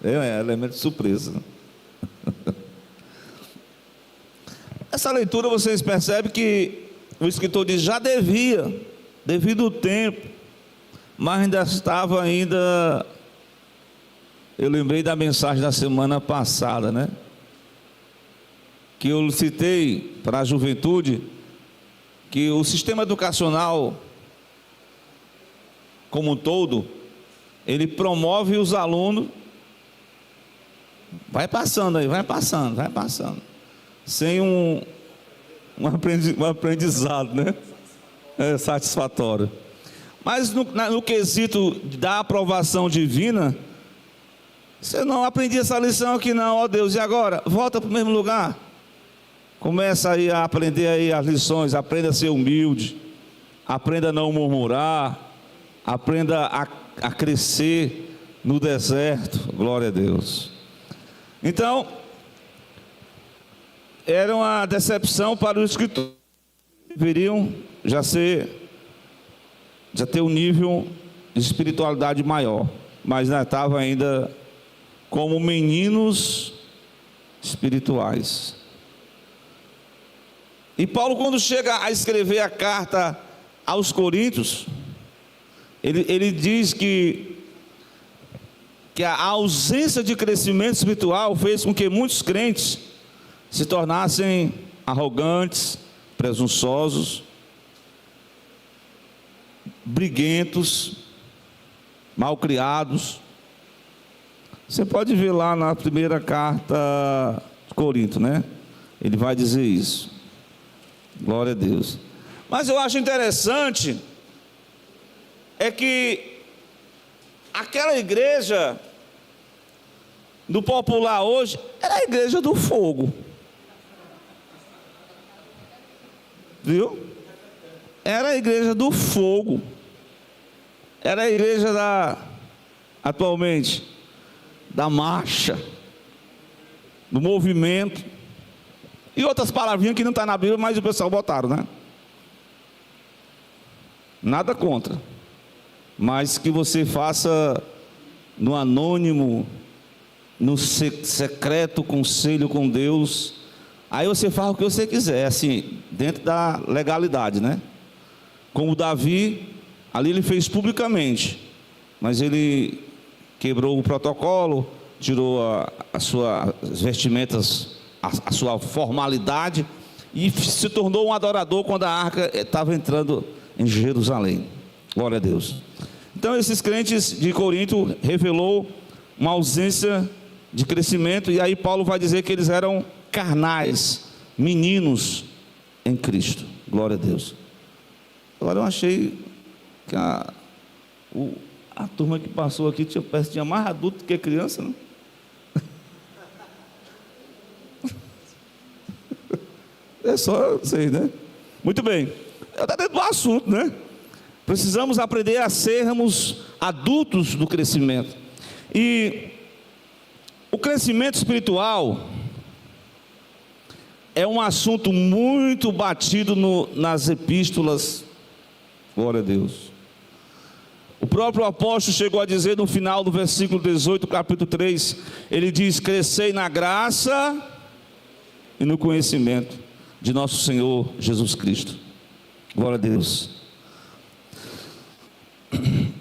É elemento de surpresa. Essa leitura vocês percebem que o escritor diz, já devia, devido ao tempo, mas ainda estava eu lembrei da mensagem da semana passada, né? Que eu citei para a juventude, que o sistema educacional como um todo, ele promove os alunos, vai passando, sem um aprendizado, né? Satisfatório. Mas no quesito da aprovação divina, você não aprendi essa lição aqui não, ó Deus, e agora? Volta para o mesmo lugar. Começa aí a aprender aí as lições, aprenda a ser humilde, aprenda a não murmurar, aprenda a crescer no deserto, glória a Deus. Então, era uma decepção para os escritores, deveriam já ter um nível de espiritualidade maior, mas estava ainda como meninos espirituais. E Paulo, quando chega a escrever a carta aos Coríntios, ele diz que a ausência de crescimento espiritual fez com que muitos crentes se tornassem arrogantes, presunçosos, briguentos, malcriados. Você pode ver lá na primeira carta de Corinto, né? Ele vai dizer isso. Glória a Deus. Mas eu acho interessante é que aquela igreja do popular hoje era a igreja do fogo. Viu? Era a igreja do fogo. Era a igreja atualmente, da marcha, do movimento. E outras palavrinhas que não está na Bíblia, mas o pessoal botaram, né? Nada contra. Mas que você faça no anônimo, no secreto conselho com Deus. Aí você faz o que você quiser, assim, dentro da legalidade, né? Como Davi, ali ele fez publicamente, mas ele quebrou o protocolo, tirou as suas vestimentas, a sua formalidade, e se tornou um adorador quando a arca estava entrando em Jerusalém. Glória a Deus. Então esses crentes de Corinto revelou uma ausência de crescimento, e aí Paulo vai dizer que eles eram carnais, meninos em Cristo. Glória a Deus. Agora eu achei que a turma que passou aqui tinha mais adulto do que criança, né? É só vocês, né? Muito bem. Está dentro do assunto, né? Precisamos aprender a sermos adultos do crescimento. E o crescimento espiritual é um assunto muito batido nas epístolas. Glória a Deus. O próprio apóstolo chegou a dizer no final do versículo 18, capítulo 3, ele diz: crescei na graça e no conhecimento de nosso Senhor Jesus Cristo. Glória a Deus.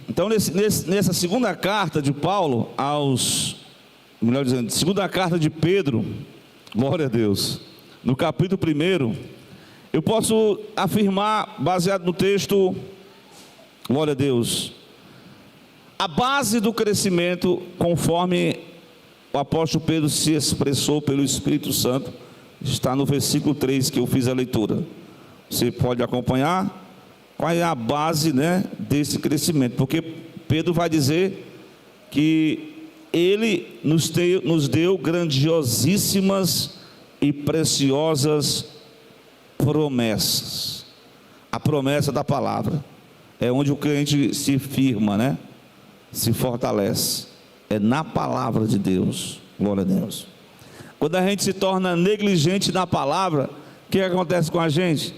Então nessa segunda carta de Paulo melhor dizendo, segunda carta de Pedro, glória a Deus, no capítulo 1, eu posso afirmar, baseado no texto, glória a Deus, a base do crescimento, conforme o apóstolo Pedro se expressou pelo Espírito Santo, está no versículo 3 que eu fiz a leitura. Você pode acompanhar qual é a base, né, desse crescimento, porque Pedro vai dizer que ele nos deu grandiosíssimas e preciosas promessas. A promessa da palavra é onde o crente se firma, né? Se fortalece, é na palavra de Deus. Glória a Deus. Quando a gente se torna negligente na palavra, o que acontece com a gente?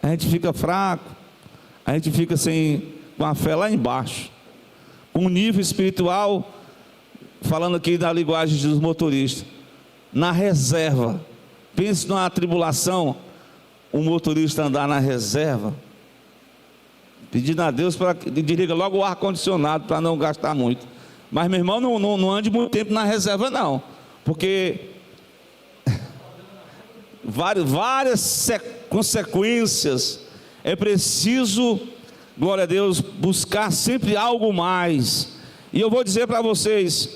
A gente fica fraco, a gente fica com a fé lá embaixo, com um nível espiritual falando aqui da linguagem dos motoristas, na reserva. Pense numa tribulação, um motorista andar na reserva, pedindo a Deus para que desliga logo o ar-condicionado para não gastar muito. Mas, meu irmão, não ande muito tempo na reserva não, porque várias consequências. É preciso, glória a Deus, buscar sempre algo mais. E eu vou dizer para vocês,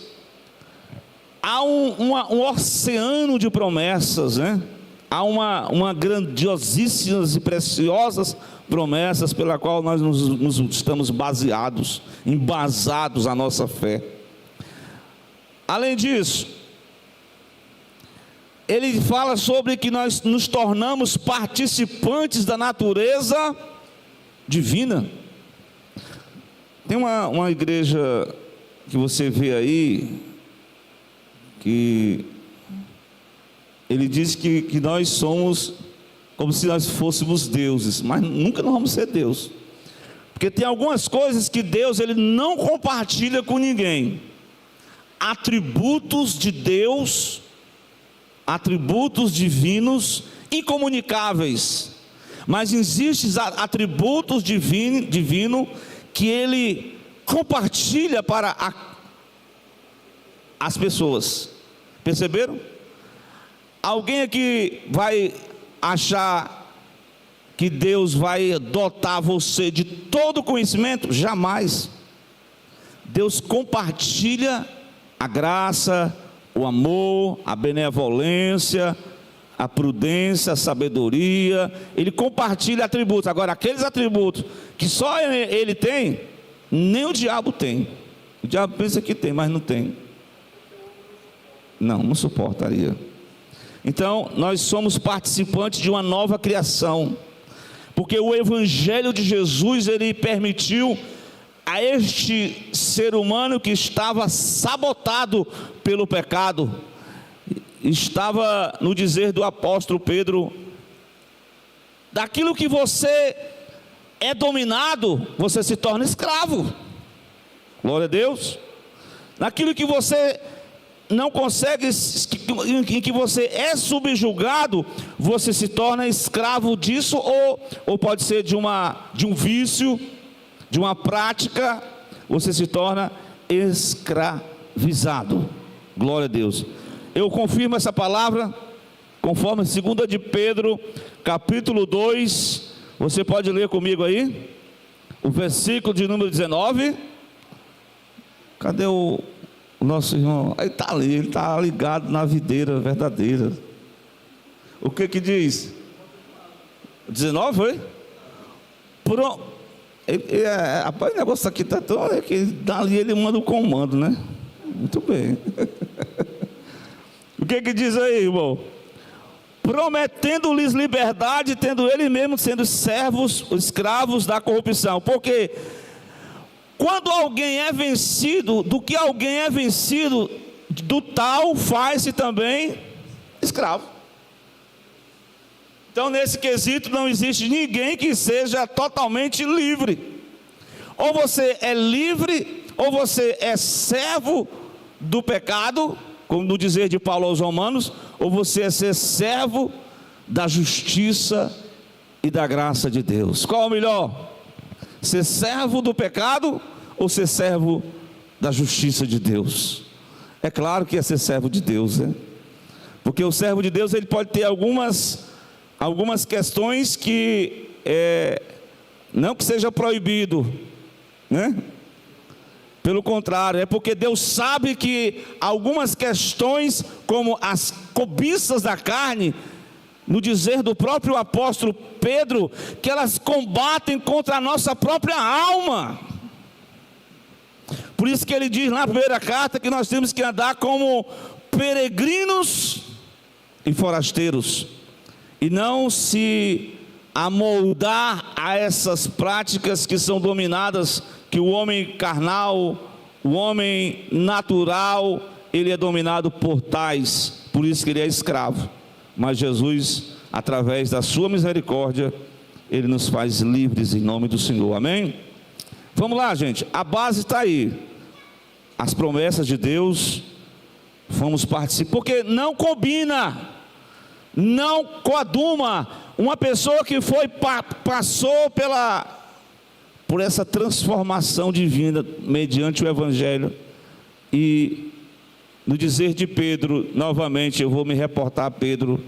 há um oceano de promessas, né? Há uma grandiosíssimas e preciosas promessas pela qual nós nos estamos embasados a nossa fé. Além disso, ele fala sobre que nós nos tornamos participantes da natureza divina. Tem uma igreja que você vê aí, que ele diz que nós somos como se nós fôssemos deuses, mas nunca nós vamos ser Deus, porque tem algumas coisas que Deus ele não compartilha com ninguém. Atributos de Deus, atributos divinos incomunicáveis, mas existem atributos divinos que ele compartilha para as pessoas. Perceberam? Alguém aqui vai achar que Deus vai dotar você de todo conhecimento? Jamais. Deus compartilha a graça, o amor, a benevolência, a prudência, a sabedoria. Ele compartilha atributos. Agora, aqueles atributos que só ele tem, nem o diabo tem. O diabo pensa que tem, mas não tem. Não suportaria. Então, nós somos participantes de uma nova criação, porque o Evangelho de Jesus, ele permitiu a este ser humano que estava sabotado pelo pecado, estava no dizer do apóstolo Pedro, daquilo que você é dominado, você se torna escravo. Glória a Deus. Naquilo que você não consegue, em que você é subjugado, você se torna escravo disso, ou pode ser de um vício, de uma prática, você se torna escravizado. Glória a Deus. Eu confirmo essa palavra, conforme 2 de Pedro, capítulo 2, você pode ler comigo aí, o versículo de número 19, cadê o nosso irmão? Aí está ali, ele está ligado na videira verdadeira. O que diz? 19 foi? Pronto. Rapaz, o negócio aqui está tão... É que dali ele manda o comando, né? Muito bem. O que diz aí, irmão? Prometendo-lhes liberdade, tendo ele mesmo sendo servos, escravos da corrupção. Porque quando alguém é vencido, do que alguém é vencido, do tal faz-se também escravo. Então, nesse quesito, não existe ninguém que seja totalmente livre. Ou você é livre, ou você é servo do pecado, como no dizer de Paulo aos Romanos, ou você é ser servo da justiça e da graça de Deus. Qual é o melhor? Ser servo do pecado ou ser servo da justiça de Deus? É claro que é ser servo de Deus, né? Porque o servo de Deus, ele pode ter algumas questões que não que seja proibido, né? Pelo contrário, é porque Deus sabe que algumas questões, como as cobiças da carne, no dizer do próprio apóstolo Pedro, que elas combatem contra a nossa própria alma. Por isso que ele diz na primeira carta que nós temos que andar como peregrinos e forasteiros, e não se amoldar a essas práticas que são dominadas, que o homem carnal, o homem natural, ele é dominado por tais, por isso que ele é escravo. Mas Jesus, através da sua misericórdia, ele nos faz livres em nome do Senhor, amém? Vamos lá, gente, a base está aí. as promessas de Deus, fomos participar, porque não combina, não coaduma, uma pessoa que passou por essa transformação divina, mediante o Evangelho, e no dizer de Pedro, novamente eu vou me reportar a Pedro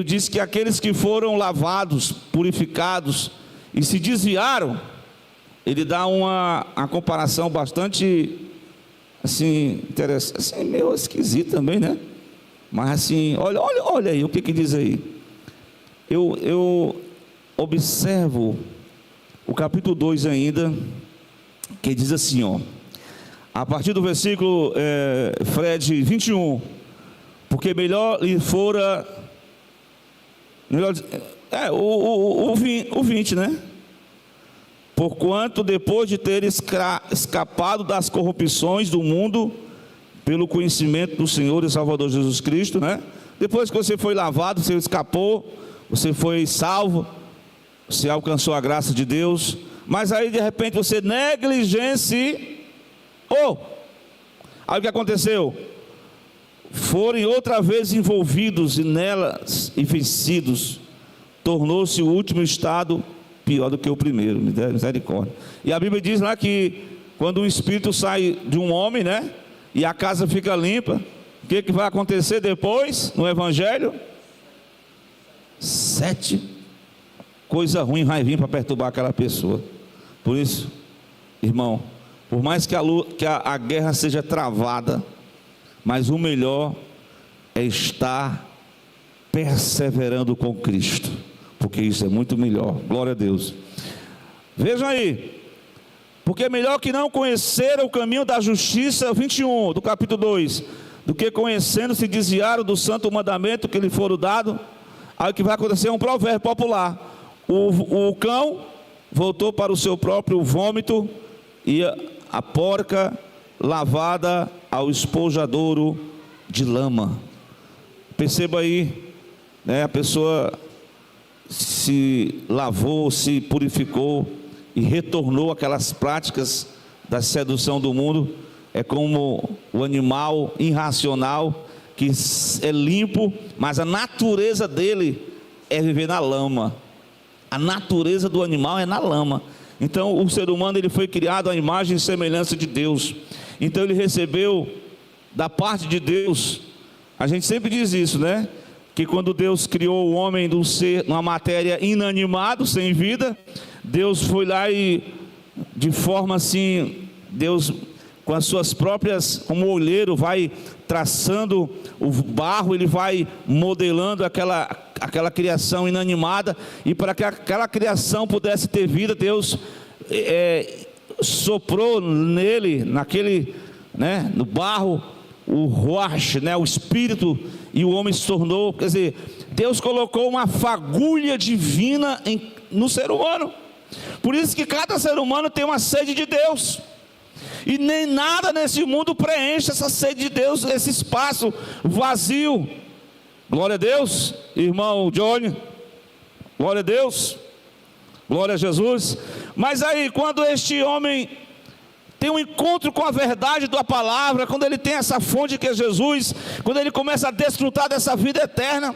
diz que aqueles que foram lavados, purificados, e se desviaram, ele dá uma comparação bastante, assim, interessante, assim, meio esquisito também, né? Mas assim, olha aí, o que diz aí? Eu observo o capítulo 2 ainda, que diz assim, ó, a partir do versículo, Fred, 21, porque melhor lhe fora, o 20, né? Porquanto depois de ter escapado das corrupções do mundo, pelo conhecimento do Senhor e Salvador Jesus Cristo, né? Depois que você foi lavado, você escapou, você foi salvo, você alcançou a graça de Deus, mas aí de repente você negligenciou. Aí o que aconteceu? Forem outra vez envolvidos nelas e vencidos, tornou-se o último estado pior do que o primeiro, misericórdia. E a Bíblia diz lá que quando o espírito sai de um homem, né, e a casa fica limpa, o que vai acontecer depois no Evangelho? 7 coisas ruins vai vir para perturbar aquela pessoa. Por isso, irmão, por mais que a guerra seja travada, mas o melhor é estar perseverando com Cristo, porque isso é muito melhor. Glória a Deus. Vejam aí, porque é melhor que não conhecer o caminho da justiça, 21 do capítulo 2, do que conhecendo se desviaram do santo mandamento que lhe foram dado. Aí o que vai acontecer é um provérbio popular: o cão voltou para o seu próprio vômito, e a porca lavada ao esponjadouro de lama. Perceba aí, né, a pessoa se lavou, se purificou e retornou àquelas práticas da sedução do mundo. É como o animal irracional que é limpo, mas a natureza dele é viver na lama. A natureza do animal é na lama. Então o ser humano, ele foi criado à imagem e semelhança de Deus. Então ele recebeu da parte de Deus. A gente sempre diz isso, né? Que quando Deus criou o homem de um ser, uma matéria inanimado, sem vida, Deus foi lá e, de forma assim, Deus com as suas próprias, como o olheiro vai traçando o barro, ele vai modelando aquela criação inanimada, e para que aquela criação pudesse ter vida, Deus soprou nele, naquele, né, no barro, o ruach, né, o espírito, e o homem se tornou, quer dizer, Deus colocou uma fagulha divina no ser humano. Por isso que cada ser humano tem uma sede de Deus, e nem nada nesse mundo preenche essa sede de Deus, esse espaço vazio. Glória a Deus, irmão Johnny, glória a Deus, glória a Jesus. Mas aí, quando este homem tem um encontro com a verdade da palavra, quando ele tem essa fonte que é Jesus, quando ele começa a desfrutar dessa vida eterna,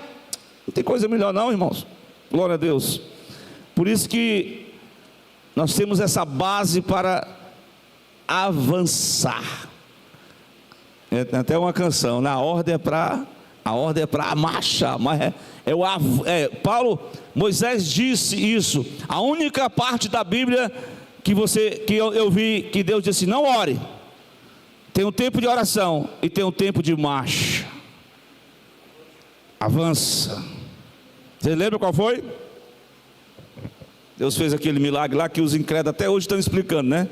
não tem coisa melhor não, irmãos. Glória a Deus. Por isso que nós temos essa base para avançar. Tem até uma canção, né? A ordem é para marchar, mas Moisés disse isso. A única parte da Bíblia que eu vi que Deus disse: não ore. Tem um tempo de oração e tem um tempo de marcha. Avança. Você lembra qual foi? Deus fez aquele milagre lá que os incrédulos até hoje estão explicando, né?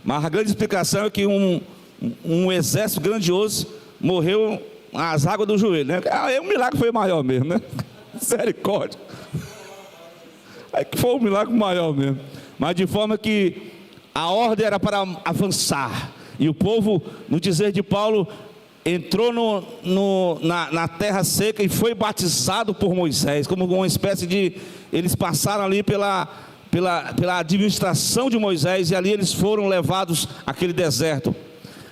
Mas a grande explicação é que um exército grandioso morreu às águas do joelho, né? Aí o milagre foi maior mesmo, né? Misericórdia. Aí que foi um milagre maior mesmo. Mas de forma que a ordem era para avançar. E o povo, no dizer de Paulo, entrou na terra seca e foi batizado por Moisés, como uma espécie de... Eles passaram ali pela administração de Moisés, e ali eles foram levados àquele deserto.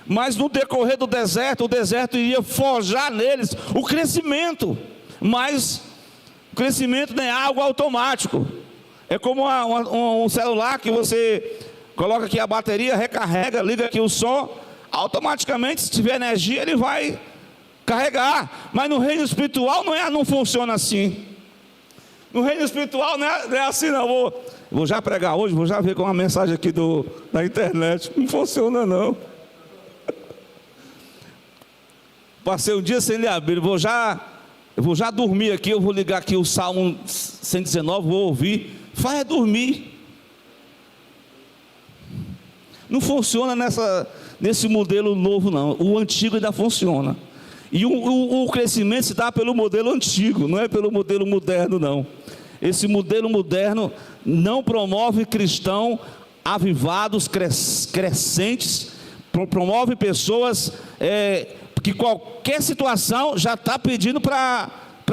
Mas no decorrer do deserto, o deserto iria forjar neles o crescimento. Mas o crescimento não é algo automático. É como um celular que você coloca aqui a bateria, recarrega, liga aqui o som, automaticamente, se tiver energia, ele vai carregar. Mas no reino espiritual não funciona assim. No reino espiritual não é assim não. Vou já pregar hoje, vou já ver com uma mensagem aqui da internet. Não funciona não. Passei um dia sem ler a Bíblia, eu vou já dormir aqui, eu vou ligar aqui o Salmo 119, vou ouvir, faz dormir. Não funciona nesse modelo novo não, o antigo ainda funciona. E o crescimento se dá pelo modelo antigo, não é pelo modelo moderno não. Esse modelo moderno não promove cristãos avivados, crescentes, promove pessoas que qualquer situação já está pedindo para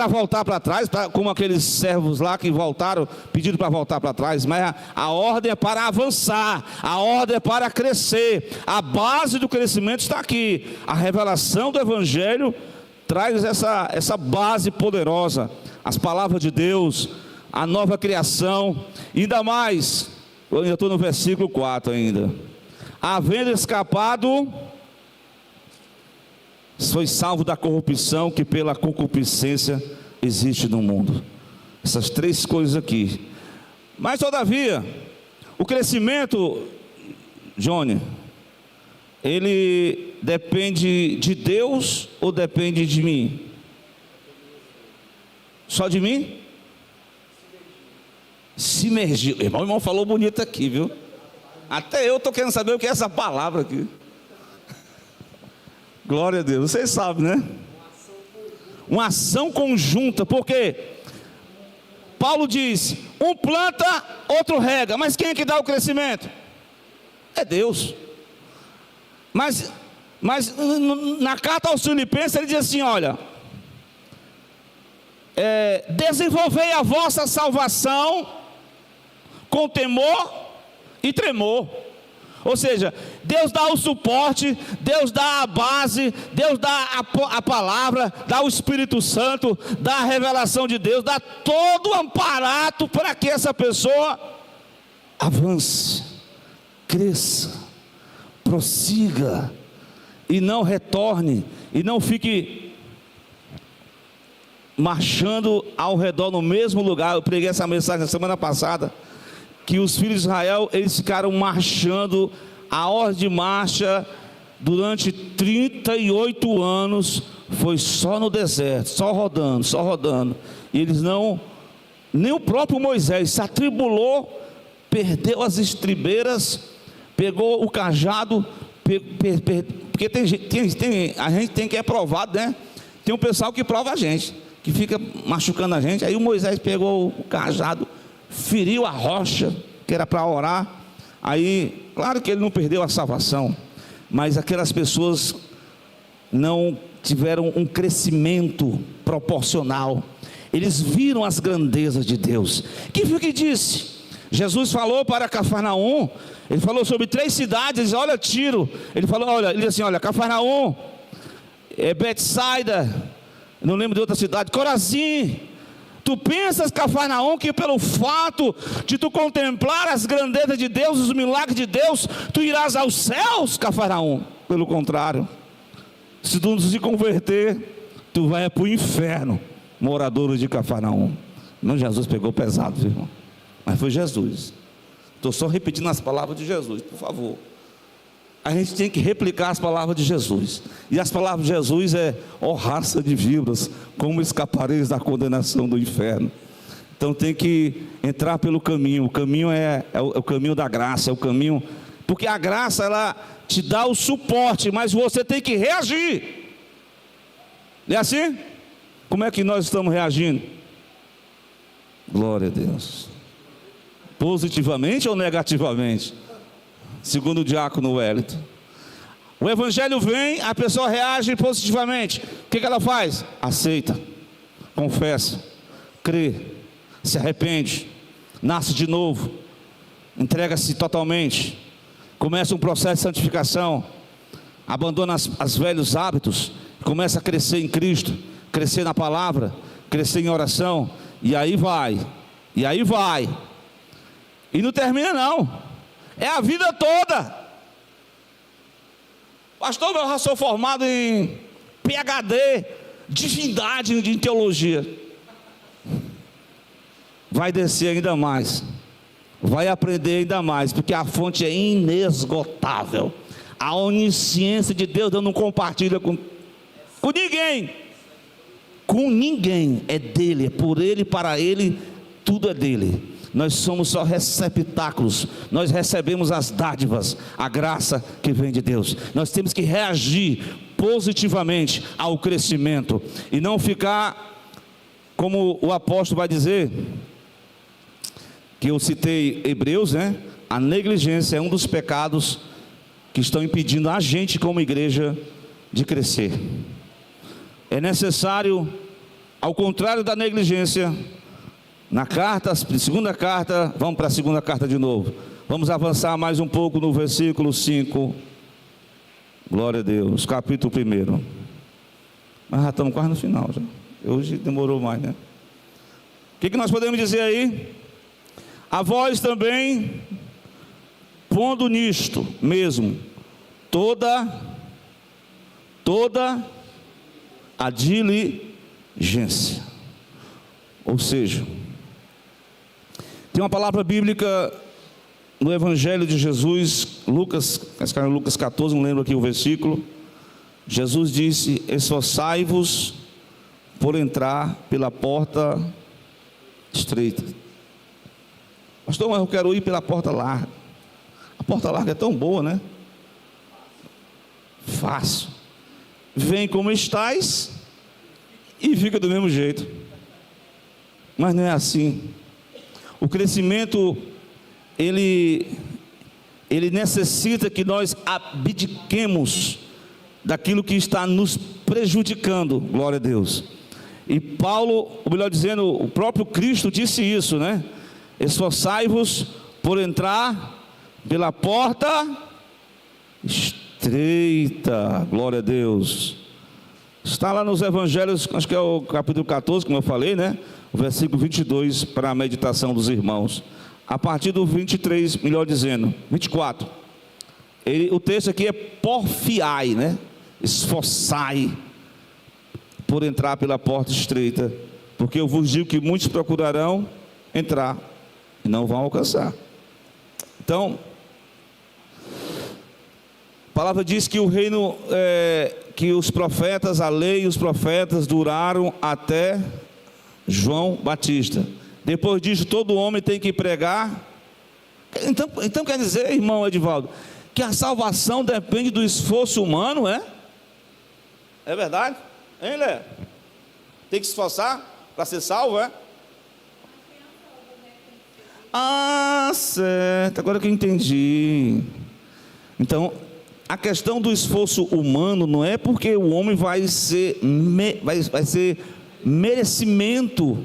voltar para trás, como aqueles servos lá que voltaram, pedindo para voltar para trás. Mas a ordem é para avançar, a ordem é para crescer. A base do crescimento está aqui. A revelação do Evangelho traz essa base poderosa. As palavras de Deus, a nova criação, ainda mais, eu ainda estou no versículo 4 ainda. Havendo escapado, foi salvo da corrupção que pela concupiscência existe no mundo. Essas três coisas aqui. Mas todavia, o crescimento, Johnny, ele depende de Deus ou depende de mim? Só de mim? Sinergia. O irmão falou bonito aqui, viu? Até eu estou querendo saber o que é essa palavra aqui. Glória a Deus, vocês sabem, né? Uma ação conjunta, porque Paulo diz: um planta, outro rega, mas quem é que dá o crescimento? É Deus. Mas na carta aos Filipenses ele diz assim: olha, desenvolvei a vossa salvação com temor e tremor. Ou seja, Deus dá o suporte, Deus dá a base, Deus dá a palavra, dá o Espírito Santo, dá a revelação de Deus, dá todo o amparato para que essa pessoa avance, cresça, prossiga, e não retorne, e não fique marchando ao redor no mesmo lugar. Eu preguei essa mensagem na semana passada, que os filhos de Israel, eles ficaram marchando, a ordem de marcha durante 38 anos, foi só no deserto, só rodando, e eles nem o próprio Moisés se atribulou, perdeu as estribeiras, pegou o cajado, porque a gente tem que é provado, né? Tem um pessoal que prova a gente, que fica machucando a gente. Aí o Moisés pegou o cajado, feriu a rocha, que era para orar. Aí, claro que ele não perdeu a salvação, mas aquelas pessoas não tiveram um crescimento proporcional. Eles viram as grandezas de Deus. Que foi o que disse? Jesus falou para Cafarnaum, ele falou sobre 3 cidades, olha Tiro, ele disse assim, olha, Cafarnaum, Betsaida, não lembro de outra cidade, Corazim. Tu pensas, Cafarnaum, que pelo fato de tu contemplar as grandezas de Deus, os milagres de Deus, tu irás aos céus, Cafarnaum? Pelo contrário, se tu não se converter, tu vai para o inferno, moradores de Cafarnaum. Não, Jesus pegou pesado, viu, irmão? Mas foi Jesus. Estou só repetindo as palavras de Jesus, por favor. A gente tem que replicar as palavras de Jesus. E as palavras de Jesus ó raça de víboras, como escapareis da condenação do inferno. Então tem que entrar pelo caminho. O caminho é o caminho da graça, é o caminho, porque a graça, ela te dá o suporte, mas você tem que reagir. É assim? Como é que nós estamos reagindo? Glória a Deus. Positivamente ou negativamente? Segundo o diácono Wellington, o evangelho vem, a pessoa reage positivamente. O que ela faz? Aceita, confessa, crê, se arrepende, nasce de novo, entrega-se totalmente, começa um processo de santificação. abandona os velhos hábitos, começa a crescer em Cristo, crescer na palavra, crescer em oração, e aí vai, e não termina não, é a vida toda. Pastor, eu já sou formado em PhD, divindade em teologia. Vai descer ainda mais, vai aprender ainda mais, porque a fonte é inesgotável. A onisciência de Deus não compartilha com ninguém, é dele, é por ele, para ele, tudo é dele. Nós somos só receptáculos, nós recebemos as dádivas, a graça que vem de Deus. Nós temos que reagir positivamente ao crescimento, e não ficar, como o apóstolo vai dizer, que eu citei Hebreus, né? A negligência é um dos pecados que estão impedindo a gente como igreja de crescer. É necessário, ao contrário da negligência, na carta, segunda carta, vamos para a segunda carta de novo, vamos avançar mais um pouco no versículo 5, glória a Deus, capítulo 1, mas já estamos quase no final, já. Hoje demorou mais, né? O que nós podemos dizer aí? A vós também, pondo nisto mesmo, toda a diligência. Ou seja, tem uma palavra bíblica no Evangelho de Jesus, Lucas 14, não lembro aqui o versículo. Jesus disse: esforçai-vos por entrar pela porta estreita. Pastor, mas eu quero ir pela porta larga. A porta larga é tão boa, né? Fácil. Vem como estás e fica do mesmo jeito. Mas não é assim. O crescimento, ele necessita que nós abdiquemos daquilo que está nos prejudicando, glória a Deus. E Paulo, ou melhor dizendo, o próprio Cristo disse isso, né? Esforçai-vos por entrar pela porta estreita, glória a Deus. Está lá nos Evangelhos, acho que é o capítulo 14, como eu falei, né? O versículo 22 para a meditação dos irmãos. A partir do 23, melhor dizendo, 24. O texto aqui é porfiai, né? Esforçai por entrar pela porta estreita, porque eu vos digo que muitos procurarão entrar e não vão alcançar. Então, a palavra diz que o reino, que os profetas, a lei e os profetas duraram até João Batista. Depois disso, todo homem tem que pregar. Então quer dizer, irmão Edivaldo, que a salvação depende do esforço humano, é? É verdade? Hein, Lé? Tem que se esforçar para ser salvo, é? Ah, certo, agora que eu entendi. Então, a questão do esforço humano não é porque o homem vai ser merecimento,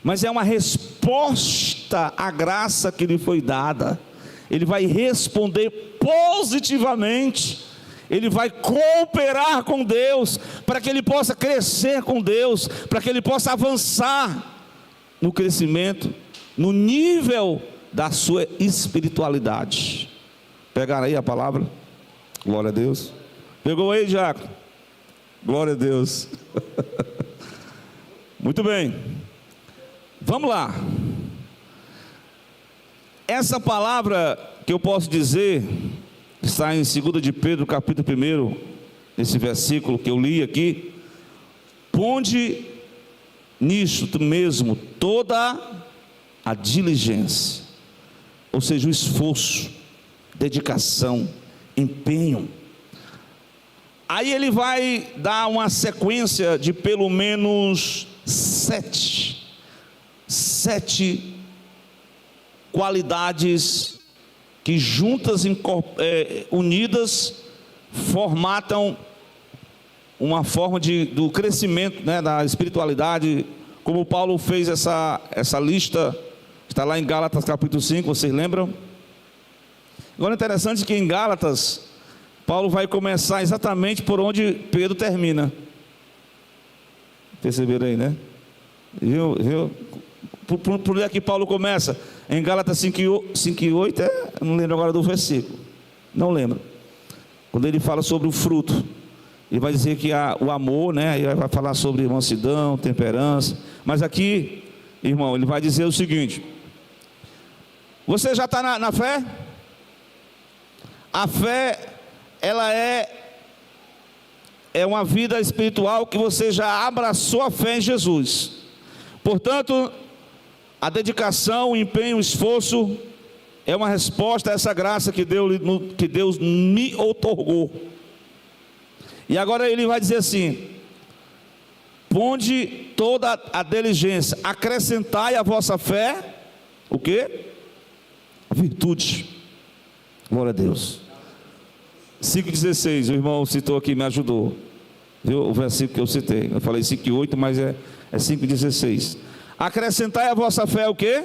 mas é uma resposta à graça que lhe foi dada. Ele vai responder positivamente, ele vai cooperar com Deus, para que ele possa crescer com Deus, para que ele possa avançar no crescimento, no nível da sua espiritualidade. Pegaram aí a palavra? Glória a Deus. Pegou aí, Jaco? Glória a Deus. Muito bem. Vamos lá. Essa palavra que eu posso dizer está em 2 de Pedro, capítulo 1, esse versículo que eu li aqui. Ponde nisto mesmo toda a diligência, ou seja, o esforço, dedicação, empenho. Aí ele vai dar uma sequência de pelo menos sete qualidades que juntas, unidas, formatam uma forma do crescimento, né, da espiritualidade, como Paulo fez essa lista, está lá em Gálatas capítulo 5, vocês lembram? Agora é interessante que em Gálatas, Paulo vai começar exatamente por onde Pedro termina. Perceberam aí, né? Viu? Por onde é que Paulo começa? Em Gálatas 5:8, eu não lembro agora do versículo. Não lembro. Quando ele fala sobre o fruto, ele vai dizer que o amor, né? Ele vai falar sobre mansidão, temperança. Mas aqui, irmão, ele vai dizer o seguinte: você já está na fé? A fé, ela é uma vida espiritual que você já abraçou a fé em Jesus. Portanto, a dedicação, o empenho, o esforço é uma resposta a essa graça que Deus me outorgou. E agora ele vai dizer assim: ponde toda a diligência, acrescentai à vossa fé o quê? A virtude. Glória a Deus. 5,16, o irmão citou aqui, me ajudou. Viu o versículo que eu citei? Eu falei 5,8, mas é 5,16. Acrescentai à vossa fé o quê?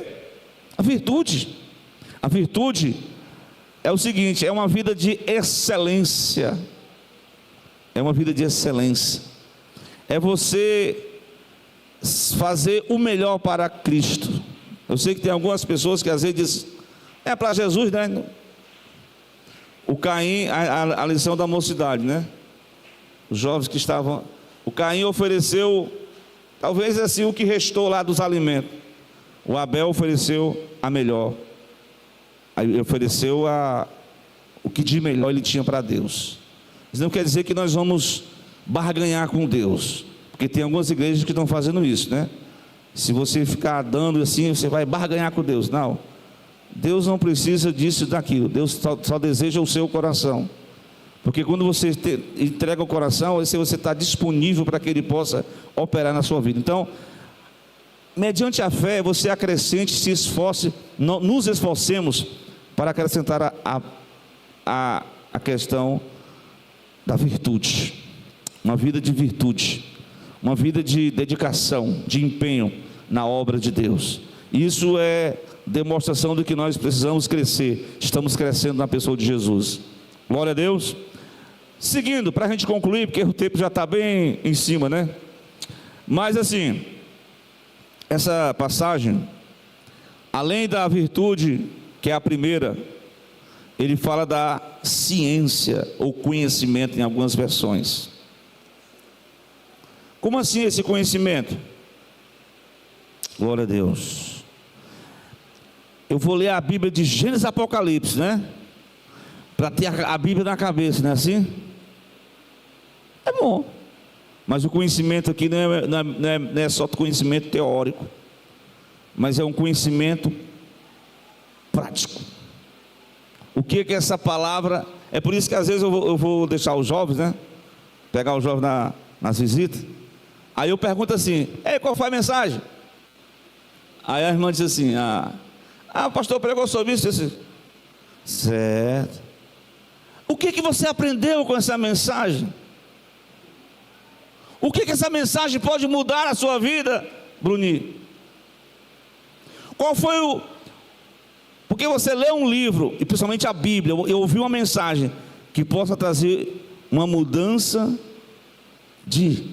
A virtude. A virtude é o seguinte: é uma vida de excelência. É uma vida de excelência. É você fazer o melhor para Cristo. Eu sei que tem algumas pessoas que às vezes dizem: é para Jesus, né? O Caim, a lição da mocidade, né? Os jovens que estavam... O Caim ofereceu, talvez assim, o que restou lá dos alimentos. O Abel ofereceu a melhor. Aí ofereceu o que de melhor ele tinha para Deus. Isso não quer dizer que nós vamos barganhar com Deus, porque tem algumas igrejas que estão fazendo isso, né? Se você ficar dando assim, você vai barganhar com Deus. Não. Deus não precisa disso e daquilo. Deus só deseja o seu coração. Porque quando você entrega o coração, você está disponível para que Ele possa operar na sua vida. Então, mediante a fé, você acrescente, se esforce, nos esforcemos para acrescentar a questão da virtude. Uma vida de virtude, uma vida de dedicação, de empenho na obra de Deus. Isso é demonstração de que nós precisamos crescer. Estamos crescendo na pessoa de Jesus. Glória a Deus. Seguindo, para a gente concluir, porque o tempo já está bem em cima, né? Mas assim, essa passagem, além da virtude, que é a primeira, ele fala da ciência ou conhecimento em algumas versões. Como assim esse conhecimento? Glória a Deus. Eu vou ler a Bíblia de Gênesis e Apocalipse, né? Para ter a Bíblia na cabeça, não é assim? É bom. Mas o conhecimento aqui não é só conhecimento teórico, mas é um conhecimento prático. O que é essa palavra? É por isso que às vezes eu vou deixar os jovens, né? Pegar os jovens nas visitas. Aí eu pergunto assim: ei, qual foi a mensagem? Aí a irmã diz assim: o pastor pregou sobre isso. Disse, certo. O que você aprendeu com essa mensagem? O que essa mensagem pode mudar a sua vida, Bruni? Qual foi Porque você lê um livro, e principalmente a Bíblia, eu ouvi uma mensagem que possa trazer uma mudança de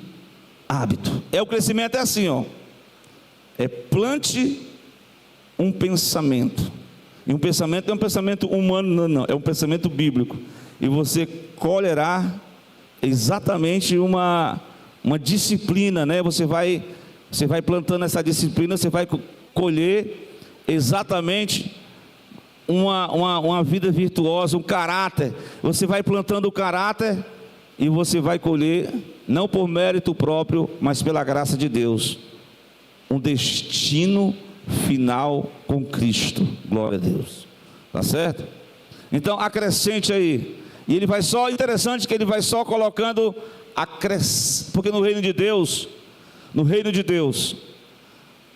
hábito. O crescimento é assim, ó. Plante um pensamento. E um pensamento não é um pensamento humano, não. É um pensamento bíblico. E você colherá exatamente uma disciplina, né? Você vai plantando essa disciplina, você vai colher exatamente uma vida virtuosa, um caráter. Você vai plantando o caráter e você vai colher, não por mérito próprio, mas pela graça de Deus, um destino final com Cristo. Glória a Deus. Tá certo? Então acrescente aí. E ele vai só, interessante que ele vai só colocando porque no reino de Deus,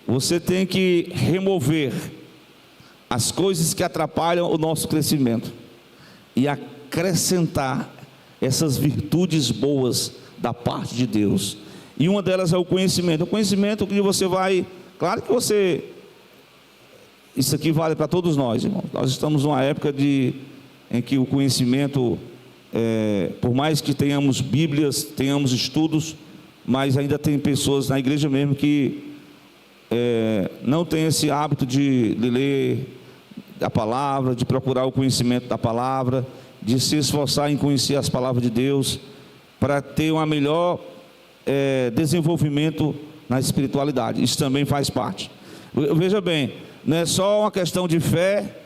você tem que remover as coisas que atrapalham o nosso crescimento e acrescentar essas virtudes boas da parte de Deus. E uma delas é o conhecimento. O conhecimento que você vai, claro que isso aqui vale para todos nós, irmão. Nós estamos numa época em que o conhecimento por mais que tenhamos Bíblias, tenhamos estudos, mas ainda tem pessoas na igreja mesmo que não tem esse hábito de ler a palavra, de procurar o conhecimento da palavra, de se esforçar em conhecer as palavras de Deus, para ter um melhor desenvolvimento na espiritualidade. Isso também faz parte. Veja bem, não é só uma questão de fé,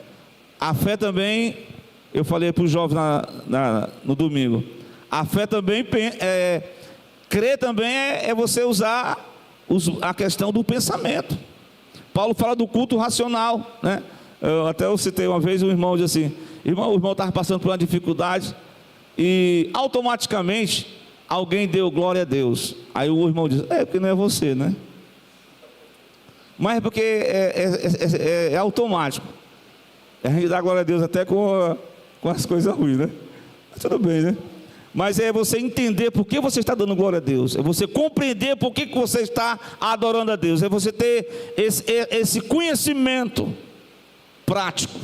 a fé também, eu falei para os jovens no domingo, a fé também, crer também é você usar a questão do pensamento. Paulo fala do culto racional, né? Eu citei uma vez, um irmão disse assim, o irmão estava passando por uma dificuldade, e automaticamente, alguém deu glória a Deus. Aí o irmão disse, porque não é você, né? Mas é porque é automático. A gente dá glória a Deus até com as coisas ruins, né? Mas tudo bem, né? Mas é você entender por que você está dando glória a Deus. É você compreender por que você está adorando a Deus. É você ter esse conhecimento prático.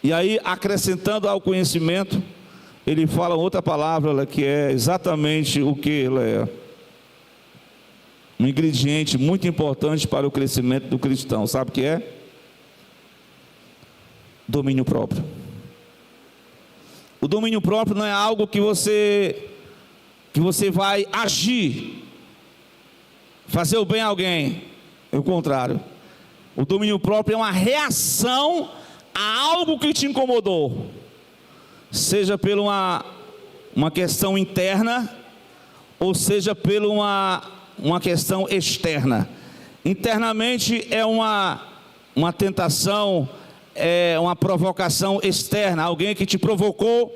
E aí, acrescentando ao conhecimento, ele fala outra palavra que é exatamente o que ela é. Um ingrediente muito importante para o crescimento do cristão. Sabe o que é? Domínio próprio. O domínio próprio não é algo que você vai agir, fazer o bem a alguém. É o contrário. O domínio próprio é uma reação a algo que te incomodou, seja por uma questão interna, ou seja por uma questão externa. Internamente é uma tentação, é uma provocação externa, alguém que te provocou,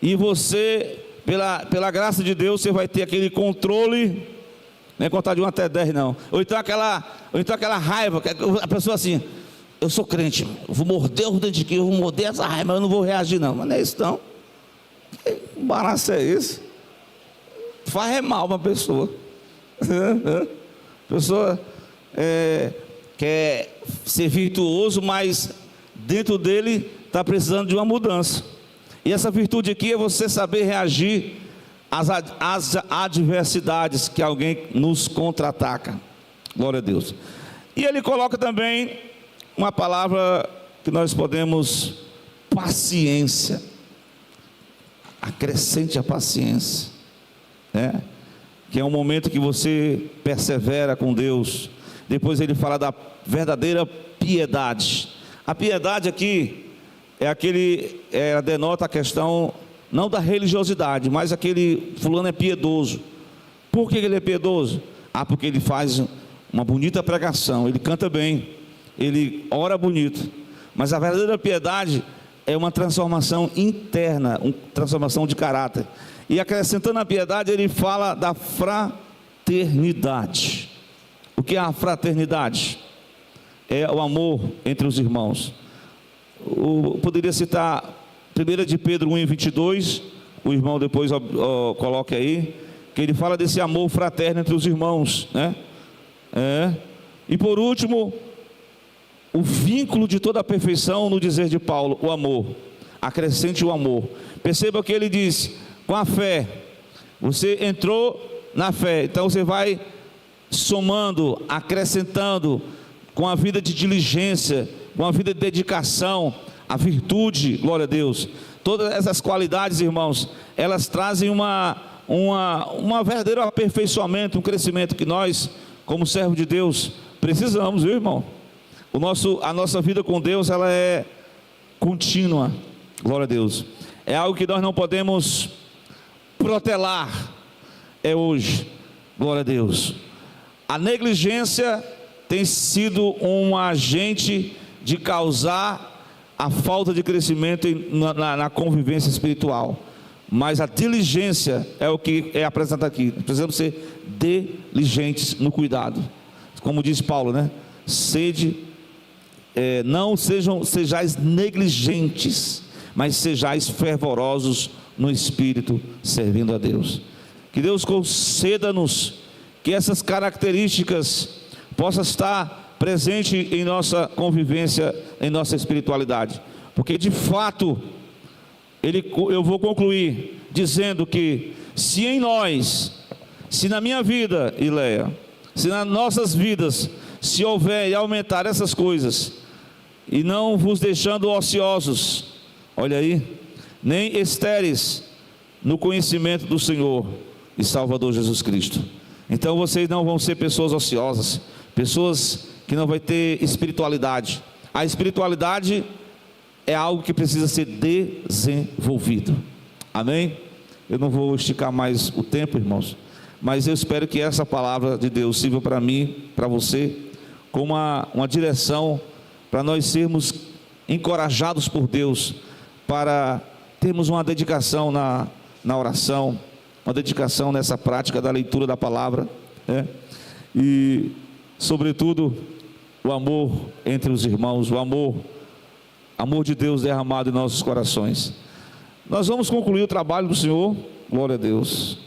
e você, pela graça de Deus, você vai ter aquele controle, não é contar de 1 até 10 não, ou então aquela raiva, a pessoa assim, eu sou crente, eu vou morder o dente aqui, eu vou morder essa raiva, mas eu não vou reagir não. Mas não é isso não. Que embaraço é esse? Faz mal para a pessoa. A pessoa quer ser virtuoso, mas dentro dele está precisando de uma mudança. E essa virtude aqui é você saber reagir às adversidades que alguém nos contra-ataca. Glória a Deus. E ele coloca também uma palavra que nós podemos, paciência. Acrescente a paciência, né? Que é um momento que você persevera com Deus. Depois ele fala da verdadeira piedade. A piedade aqui denota a questão não da religiosidade, mas aquele fulano é piedoso. Por que ele é piedoso? Porque ele faz uma bonita pregação, ele canta bem, ele ora bonito. Mas a verdadeira piedade é uma transformação interna, uma transformação de caráter. E acrescentando a piedade, ele fala da fraternidade. O que é a fraternidade? É o amor entre os irmãos. Eu poderia citar 1 de Pedro 1:22, o irmão depois coloque aí, que ele fala desse amor fraterno entre os irmãos, né? E por último, o vínculo de toda a perfeição no dizer de Paulo, o amor. Acrescente o amor. Perceba que ele diz, com a fé, você entrou na fé, então você vai somando, acrescentando, com a vida de diligência, com a vida de dedicação, a virtude, glória a Deus. Todas essas qualidades, irmãos, elas trazem um verdadeiro aperfeiçoamento, um crescimento que nós, como servo de Deus, precisamos, viu, irmão? A nossa vida com Deus, ela é contínua, glória a Deus. É algo que nós não podemos protelar, é hoje, glória a Deus. A negligência tem sido um agente de causar a falta de crescimento na convivência espiritual. Mas a diligência é o que é apresentado aqui. Precisamos ser diligentes no cuidado. Como diz Paulo, né? Não sejais negligentes, mas sejais fervorosos no Espírito, servindo a Deus. Que Deus conceda-nos que essas características possam estar presentes em nossa convivência, em nossa espiritualidade. Porque de fato, eu vou concluir dizendo que se em nós, se na minha vida, Ileia, se nas nossas vidas, se houver e aumentar essas coisas, e não vos deixando ociosos, olha aí, nem estéreis no conhecimento do Senhor e Salvador Jesus Cristo. Então vocês não vão ser pessoas ociosas, pessoas que não vai ter espiritualidade. A espiritualidade é algo que precisa ser desenvolvido. Amém? Eu não vou esticar mais o tempo, irmãos, mas eu espero que essa palavra de Deus sirva para mim, para você, como uma direção para nós sermos encorajados por Deus, para termos uma dedicação na oração, uma dedicação nessa prática da leitura da palavra, né? E sobretudo o amor entre os irmãos, o amor de Deus derramado em nossos corações. Nós vamos concluir o trabalho do Senhor, glória a Deus.